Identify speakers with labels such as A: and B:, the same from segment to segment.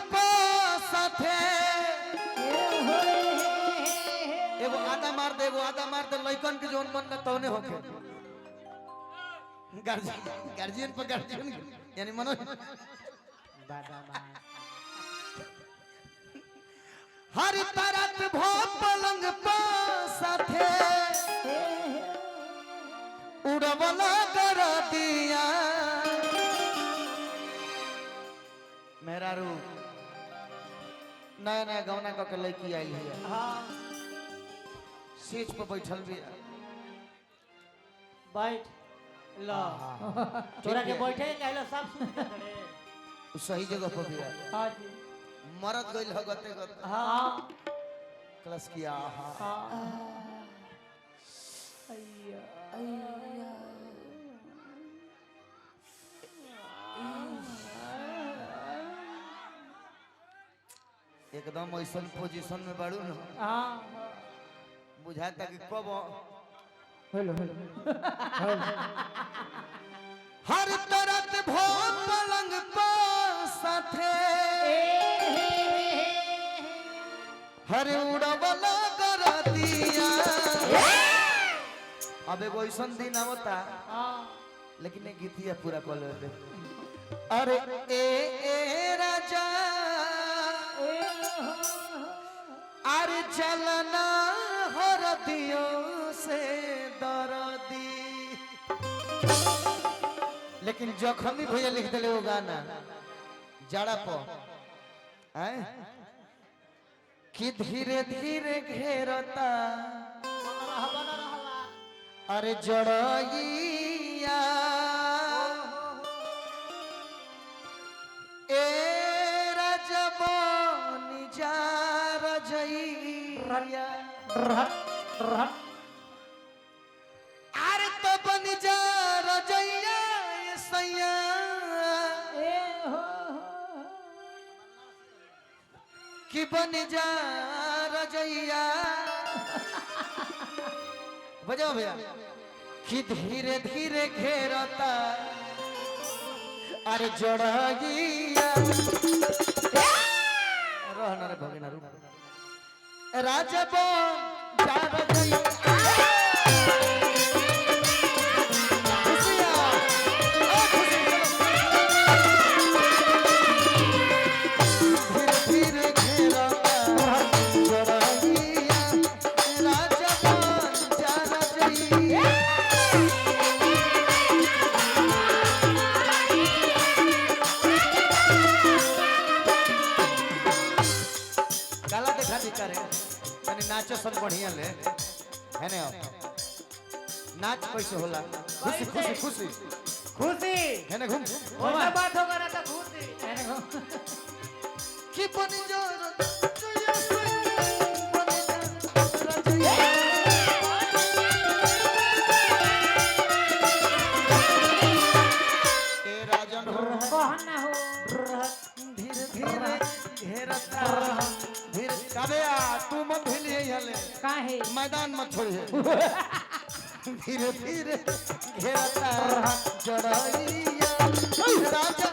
A: साथे एगो आधा मार दे लइकन के जोन मन में तौने होके गार्जियन पर गार्जियन यानी मनो हर तरत भो पलंग पा साथे उड़वला कर दिया मेरा रू नया नया गौना का लड़की आई है सीट पर बैठल भी
B: बैठ लो तोरा के बैठे कहलो सब सुन के करे
A: सही जगह पर भी
B: हां जी
A: मरद गइल हगते गते
B: हां
A: क्लास किया हां
B: अय्या
A: एकदम ऐसा पोजीशन में बाड़ू न
B: हां
A: बुझाता कि कब
B: हेलो
A: हर तरत भो पलंग पा साथे हर उड़वला कर दिया अब एगो ऐसा दिन आवता लेकिन ये गीतिया पूरा कर लेते अरे ए राजा अरे चलना हरदियों से दर्दी लेकिन जखमी भैया लिख दिले वो गाना जड़ा पर कि धीरे धीरे घेरता अरे जड़इया ए रजबनी जा रजइया अरे तो बन जा रजइया ये सैया कि बन जा रजइया बजाओ भैया कि धीरे धीरे घेरता अरे जड़गिया रहना रे भगिना रूप राजा बन जा रजइया नाचो सब बढ़िया ले है ना नाच कैसे होला खुशी खुशी खुशी
B: खुशी
A: है ना घूम
B: ओला बात होगा ना तो खुशी है ना
A: कि बन जो ए राजन हो
B: कहना हो
A: धीरे धीरे घेरता धीरे काबे तू मत भूलिए हले
B: काहे
A: मैदान मत छोड़िए धीरे धीरे घेरता जड़इया राजा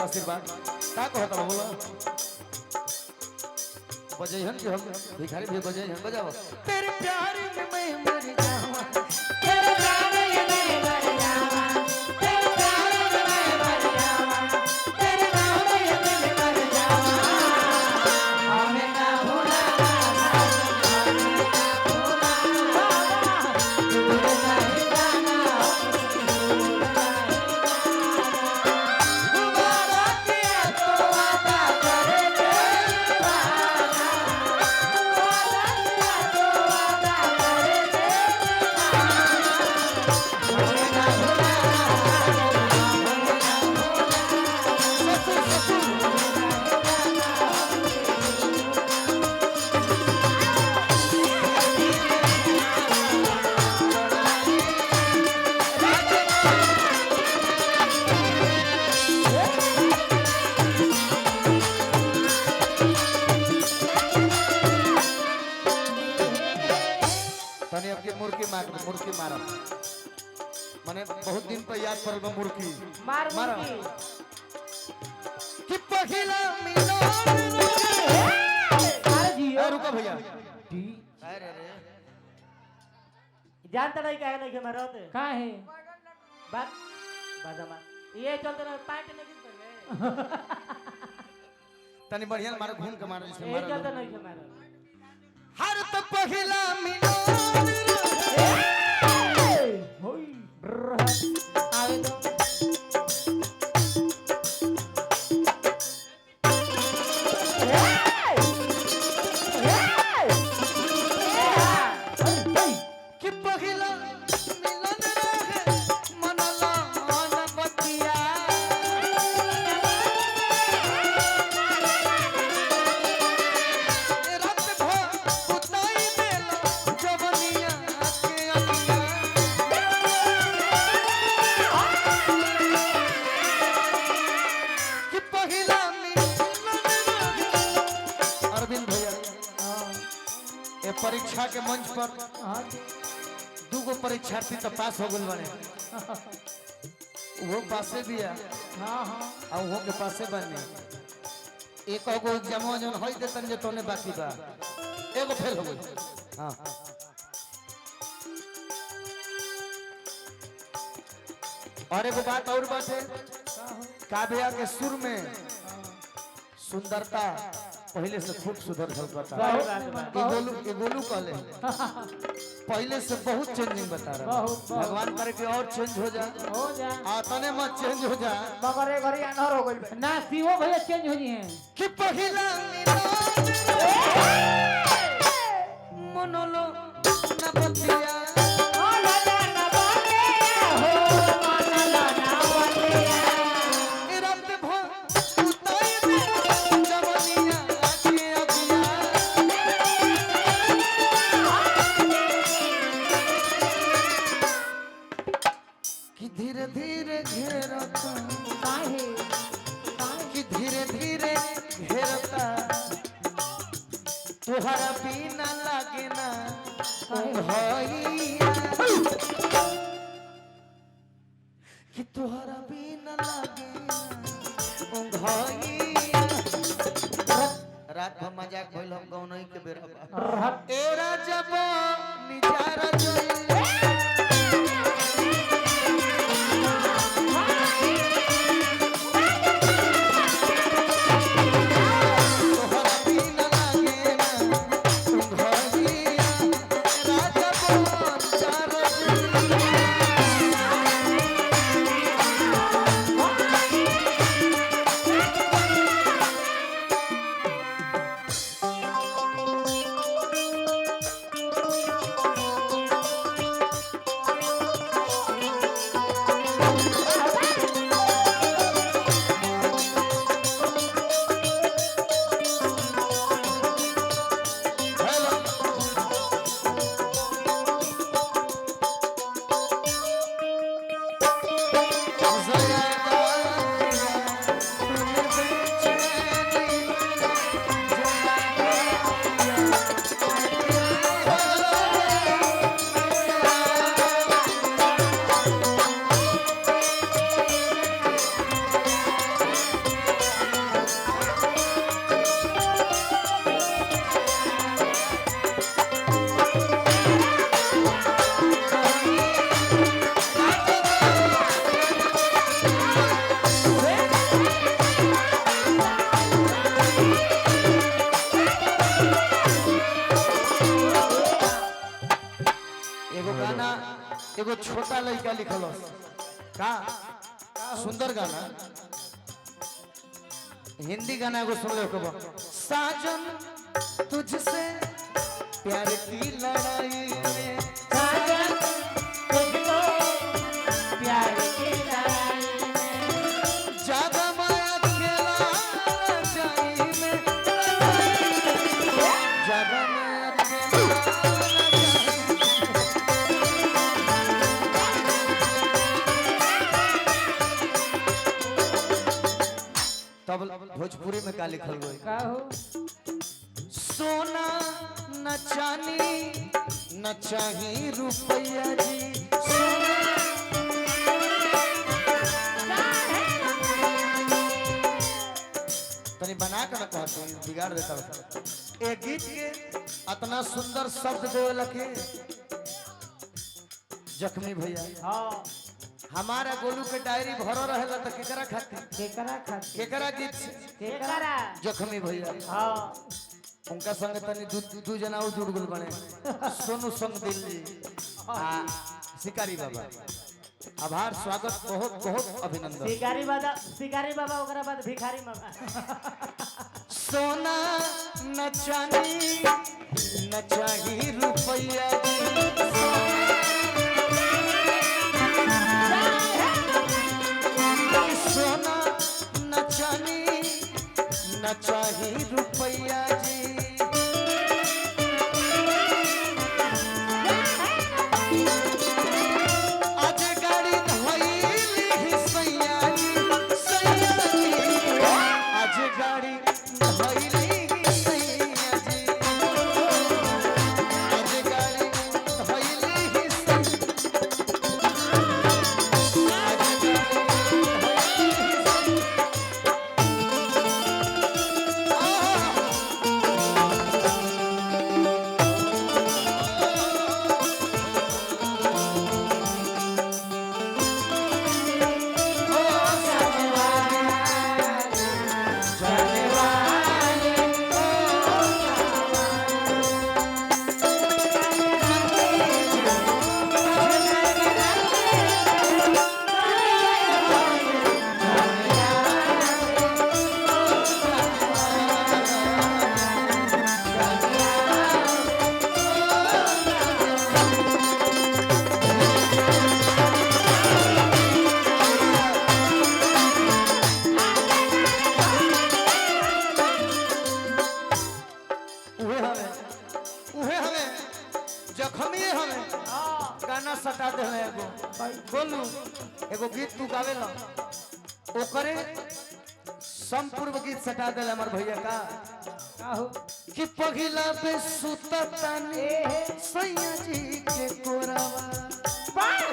A: आशीर्वाद का कहता बोला बजैहन कि हम भिखारी भी बजैहन बजाओ तेरे प्यार में मैं मर जाऊं तेरे प्यार में मैं मर जाऊं तेरे प्यार में मैं मर जाऊं तेरे नाम में मैं मर जाऊं हमें ना भूला माने बहुत दिन पर याद पड़ल बा मुर्की
B: मार
A: मारा।
B: मुर्गी
A: कि पहिला मिलन
B: अरे जियो
A: रुको भैया
B: डी
A: अरे रे
B: जानता नहीं काहे नहीं के मारत
C: का है
B: बात बादामा ये चलते ना पैंट नहीं गिर पड़े
A: तनी बढ़िया मारो घूम के मारो जिसने
B: ये
A: मारो
B: चलते नहीं के मारत
A: हर तो पहिला मिलन
B: होई
C: आवे तो
A: कि पहिला मिलन रहे मनला मन बतिया रात भर उताई देला जवनिया के अगिया कि पहिला मिलन रहे अरविंद भैया ये परीक्षा के मंच पर दूगो परीक्षार्थी तो पास हो गए बने वो पासे भी है
C: हां हां
A: और वो के पासे बने एक गो एग्जाम जन होई देतन जे तोने बाकी बा एगो फेल हो गई हां और एगो बात और बात है काव्या के सुर में सुंदरता पहले से खूब सुधर झलकता ये गोलू कहले पहले से बहुत चेंजिंग बता रहा है
C: बहुत, बहुत।
A: भगवान करे कि और चेंज हो जा
C: हो जा
A: आतने मत चेंज हो जा
B: मगर एक घड़ी अनहर हो गइल
C: ना सीओ भैया चेंज हो जी हैं
A: कि पहिला मनलो न बतिया रात भर उताई दे जवनिया के अगिया कि धीरे धीरे घेरता
C: काहे
A: कि धीरे धीरे घेरता तुहरा बिना लागे ना भैया कि तुहरा बिना लागे ना भैया रात भर मजाक भइल हम गौनई के बेरा ए राजा बो निजारा जोई तोहरा बिना लागे ना भैया राजा बो निजारा जोई एगो गाना एगो छोटा लड़का लिखल का सुंदर गाना हिंदी गाना एगो सुन लो साजन तुझसे प्यार की लड़ाई में
B: साजन तुझको प्यार की लड़ाई
A: ज्यादा माया खेला रजाई में ज्यादा माया खेला तब भोजपुरी में का लिखल गई
C: का हो
A: सोना न चांदी न चाही रुपया जी सोना तनी बना के ना कहते बिगाड़ देता हूँ। एक गीत के इतना सुंदर शब्द देवे लगे जख्मी भैया।
B: हां
A: हमारा गोलू के डायरी भरो रहेला त केकरा खातिर
C: केकरा खातिर
A: केकरा गीत से
B: केकरा
A: जख्मी भैया।
B: हां
A: उनका संग तनी दू जना और जुड़ गल बने सोनू संग दिल्ली आ शिकारी बाबा। आभार स्वागत बहुत बहुत अभिनंदन।
B: शिकारी बाबा ओकरा बाद भिखारी बाबा।
A: सोना न चांदी न चाही रुपया सोना न चांदी न चाही रुपया जी आज गाड़ी धइली सैया जी सैया जी आज गाड़ी धइली सैया जी आज गाड़ी धइली गाना सटा दे एगो बोलू एगो गीत तू गावेला ओकरे संपूर्ण गीत सटा दे हमर भैया का
C: आहो
A: कि पगिला पे सुततानी सैया जी के कोरावा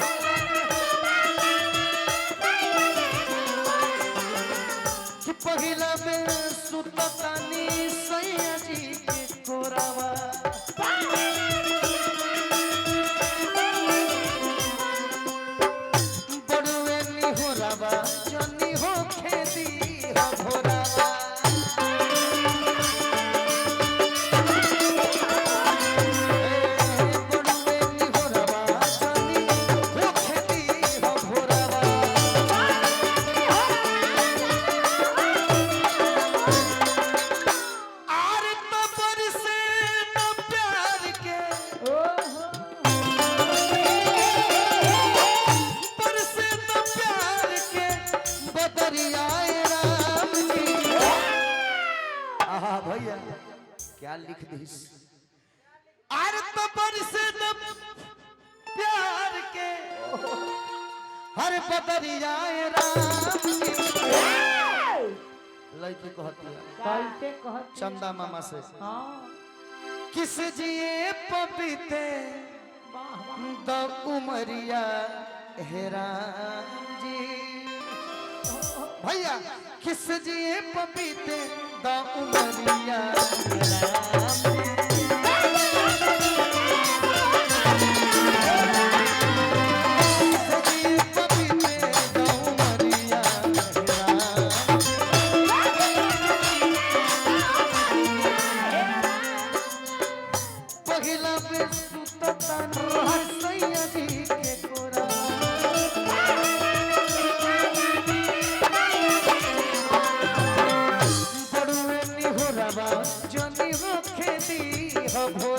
A: कि पगिला पे सुततानी सैया जी के कोरावा जनी हो खेती हो भोरावा बड़ुए निहोरावा जनी हो खेती हो भोरावा आर तो बरसे न प्यार के बरसे न प्यार के बदरियाए राम जी। आहा भैया क्या लिख दिस आर तो बरसे न प्यार के हर बदरियाए राम जी। लड़की कहती है
C: कैसे कहत
A: चंदा मामा से
C: हां
A: किस जिए पपीते
C: वाह वाह
A: द उमरिया हेराम जी। भैया किस जिए पपीते द उमरिया हेराम जी। किस जिए पपीते द उमरिया हेराम। पहिला पे सुततानी सैया जी के कोरा बड़ुए निहोरावा जनी हो खेती हो भोर